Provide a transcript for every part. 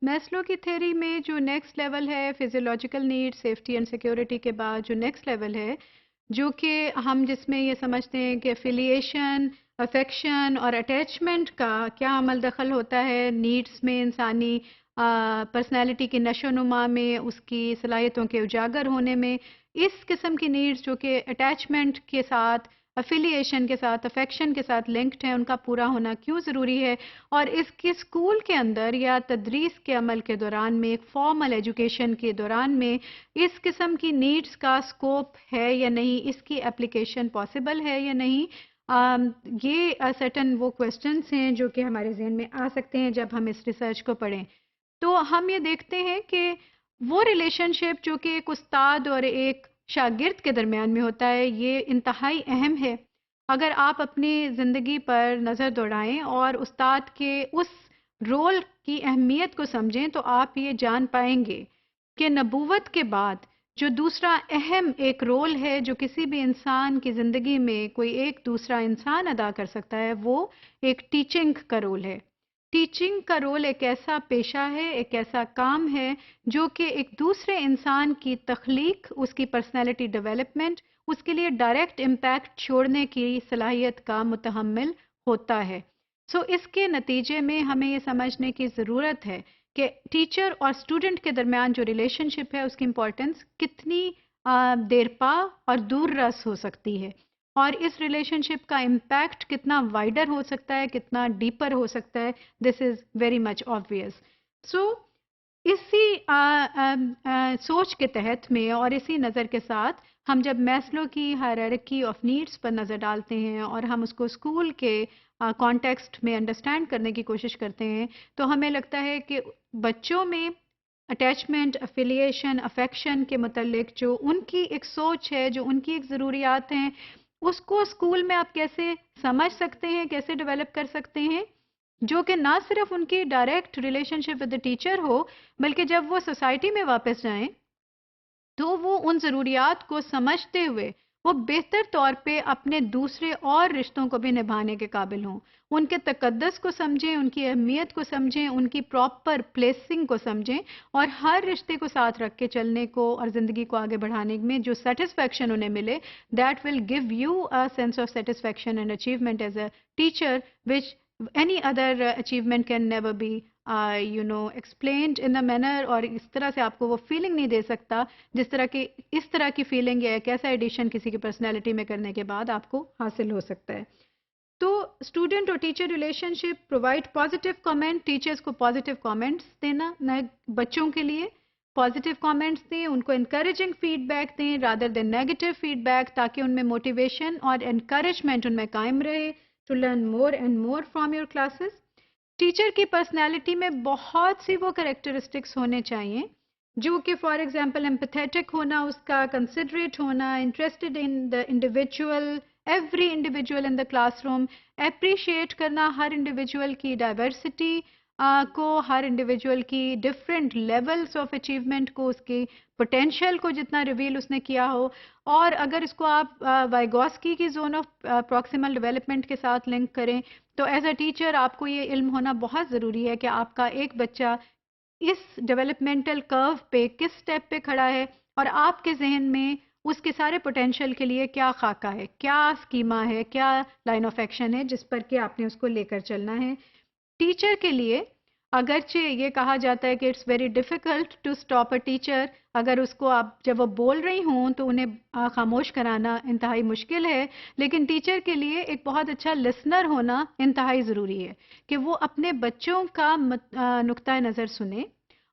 Maslow کی theory میں جو نیکسٹ لیول ہے physiological need safety and security کے بعد جو نیکسٹ لیول ہے جو کہ ہم جس میں یہ سمجھتے ہیں کہ افیلیشن افیکشن اور اٹیچمنٹ کا کیا عمل دخل ہوتا ہے نیڈس میں انسانی پرسنالٹی کی نشو و نما میں اس کی صلاحیتوں کے اجاگر ہونے میں اس قسم کی نیڈس جو کہ اٹیچمنٹ کے ساتھ افیلیشن کے ساتھ افیکشن کے ساتھ لنکڈ ہیں ان کا پورا ہونا کیوں ضروری ہے اور اس کے اسکول کے اندر یا تدریس کے عمل کے دوران میں ایک فارمل ایجوکیشن کے دوران میں اس قسم کی نیڈس کا اسکوپ ہے یا نہیں اس کی اپلیکیشن پاسبل ہے یا نہیں یہ سرٹن وہ کویسچنس ہیں جو کہ ہمارے ذہن میں آ سکتے ہیں جب ہم اس ریسرچ کو پڑھیں تو ہم یہ دیکھتے ہیں کہ وہ ریلیشن شپ جو کہ ایک استاد اور ایک شاگرد کے درمیان میں ہوتا ہے یہ انتہائی اہم ہے اگر آپ اپنی زندگی پر نظر دوڑائیں اور استاد کے اس رول کی اہمیت کو سمجھیں تو آپ یہ جان پائیں گے کہ نبوت کے بعد جو دوسرا اہم ایک رول ہے جو کسی بھی انسان کی زندگی میں کوئی ایک دوسرا انسان ادا کر سکتا ہے وہ ایک ٹیچنگ کا رول ہے ٹیچنگ کا رول ایک ایسا پیشہ ہے ایک ایسا کام ہے جو کہ ایک دوسرے انسان کی تخلیق اس کی پرسنالٹی ڈیولپمنٹ اس کے لیے ڈائریکٹ امپیکٹ چھوڑنے کی صلاحیت کا متحمل ہوتا ہے اس کے نتیجے میں ہمیں یہ سمجھنے کی ضرورت ہے کہ ٹیچر اور اسٹوڈنٹ کے درمیان جو ریلیشن شپ ہے اس کی امپورٹنس کتنی دیرپا اور دور رس ہو سکتی ہے اور اس ریلیشن شپ کا امپیکٹ کتنا وائڈر ہو سکتا ہے کتنا ڈیپر ہو سکتا ہے دس از ویری مچ آبویس اسی سوچ کے تحت میں اور اسی نظر کے ساتھ ہم جب میسلو کی ہائرارکی آف نیڈس پر نظر ڈالتے ہیں اور ہم اس کو اسکول کے کانٹیکسٹ میں انڈرسٹینڈ کرنے کی کوشش کرتے ہیں تو ہمیں لگتا ہے کہ بچوں میں اٹیچمنٹ افیلیشن افیکشن کے متعلق جو ان کی ایک سوچ ہے جو ان کی ایک ضروریات ہیں اس کو اسکول میں آپ کیسے سمجھ سکتے ہیں کیسے ڈیولپ کر سکتے ہیں جو کہ نہ صرف ان کی direct relationship with the teacher ہو بلکہ جب وہ سوسائٹی میں واپس جائیں تو وہ ان ضروریات کو سمجھتے ہوئے وہ بہتر طور پہ اپنے دوسرے اور رشتوں کو بھی نبھانے کے قابل ہوں ان کے تقدس کو سمجھیں ان کی اہمیت کو سمجھیں ان کی پراپر پلیسنگ کو سمجھیں اور ہر رشتے کو ساتھ رکھ کے چلنے کو اور زندگی کو آگے بڑھانے میں جو سیٹسفیکشن انہیں ملے that will give you a sense of satisfaction and achievement as a teacher which any other achievement can never be explained in a manner اور اس طرح سے آپ کو وہ فیلنگ نہیں دے سکتا جس طرح کی اس طرح کی فیلنگ یا ایک ایسا ایڈیشن کسی کی پرسنالٹی میں کرنے کے بعد آپ کو حاصل ہو سکتا ہے تو اسٹوڈنٹ اور ٹیچر ریلیشن شپ پرووائڈ پازیٹیو کامنٹ ٹیچرس کو پازیٹیو کامنٹس دینا نئے بچوں کے لیے پازیٹیو کامنٹس دیں ان کو انکریجنگ فیڈ بیک دیں rather than negative feed back تاکہ ان میں موٹیویشن اور انکریجمنٹ ان میں قائم رہے to learn more and more from your classes. Teacher کی پرسنالٹی میں بہت سی وہ کریکٹرسٹکس ہونے چاہیے جو کہ فار ایگزامپل ایمپیتھیٹک ہونا اس کا کنسیڈریٹ ہونا interested in the individual every individual in the class room appreciate کرنا ہر انڈیویجول کی ڈائیورسٹی کو ہر انڈیویجول کی ڈفرینٹ لیولس آف اچیومنٹ کو اس کی پوٹینشیل کو جتنا ریویل اس نے کیا ہو اور اگر اس کو آپ وائگوسکی کی زون آف پروکسیمل ڈیولپمنٹ کے ساتھ لنک کریں تو ایز اے ٹیچر آپ کو یہ علم ہونا بہت ضروری ہے کہ آپ کا ایک بچہ اس ڈیولپمنٹل کرو پہ کس سٹیپ پہ کھڑا ہے اور آپ کے ذہن میں اس کے سارے پوٹینشیل کے لیے کیا خاکہ ہے کیا اسکیما ہے کیا لائن آف ایکشن ہے جس پر کہ آپ نے اس کو لے کر چلنا ہے ٹیچر کے لیے اگرچہ یہ کہا جاتا ہے کہ it's very difficult to stop a teacher اگر اس کو آپ جب وہ بول رہی ہوں تو انہیں خاموش کرانا انتہائی مشکل ہے لیکن ٹیچر کے لیے ایک بہت اچھا لسنر ہونا انتہائی ضروری ہے کہ وہ اپنے بچوں کا نقطۂ نظر سنے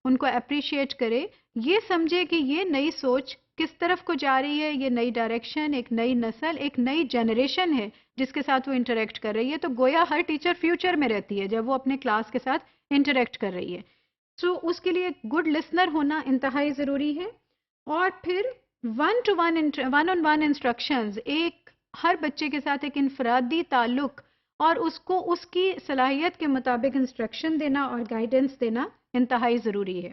ان کو اپریشیٹ کرے یہ سمجھے کہ یہ نئی سوچ کس طرف کو جا رہی ہے یہ نئی ڈائریکشن ایک نئی نسل ایک نئی جنریشن ہے جس کے ساتھ وہ انٹریکٹ کر رہی ہے تو گویا ہر ٹیچر فیوچر میں رہتی ہے جب وہ اپنے کلاس کے ساتھ انٹریکٹ کر رہی ہے اس کے لیے گڈ لسنر ہونا انتہائی ضروری ہے اور پھر ون آن ون انسٹرکشنز ایک ہر بچے کے ساتھ ایک انفرادی تعلق اور اس کو اس کی صلاحیت کے مطابق انسٹرکشن دینا اور گائیڈنس دینا انتہائی ضروری ہے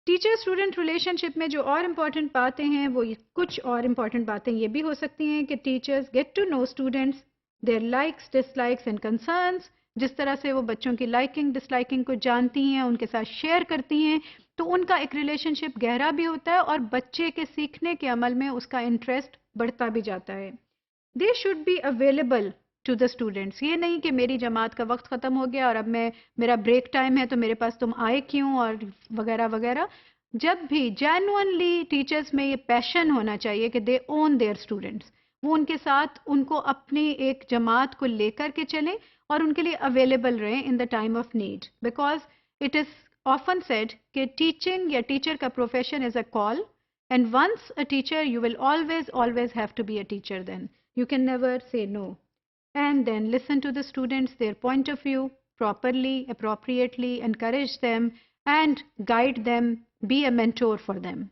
ٹیچر اسٹوڈنٹ ریلیشن شپ میں جو اور امپورٹنٹ باتیں ہیں وہ کچھ اور امپورٹنٹ باتیں یہ بھی ہو سکتی ہیں کہ teachers get to know students their likes, dislikes and concerns, جس طرح سے وہ بچوں کی لائکنگ ڈس لائکنگ کو جانتی ہیں، ان کے ساتھ شیئر کرتی ہیں، تو ان کا ایک ریلیشن شپ گہرا بھی ہوتا ہے اور بچے کے سیکھنے کے عمل میں اس کا انٹرسٹ بڑھتا بھی جاتا ہے. They should be available to the students. یہ نہیں کہ میری جماعت کا وقت ختم ہو گیا اور اب میرا بریک ٹائم ہے تو میرے پاس تم آئے کیوں اور وغیرہ وغیرہ. جب بھی جینوئنلی ٹیچرز میں یہ پیشن ہونا چاہیے کہ دے اون دیئر اسٹوڈینٹس، وہ ان کے ساتھ ان کو اپنی ایک جماعت کو لے کر کے چلیں اور ان کے لیے اویلیبل رہیں in the time of need. Because it is often said کہ ٹیچنگ یا ٹیچر کا profession is a call, and once a teacher you will always have to be a teacher then. You can never say no. And then listen to the students, their point of view properly, appropriately, encourage them and guide them, be a mentor for them.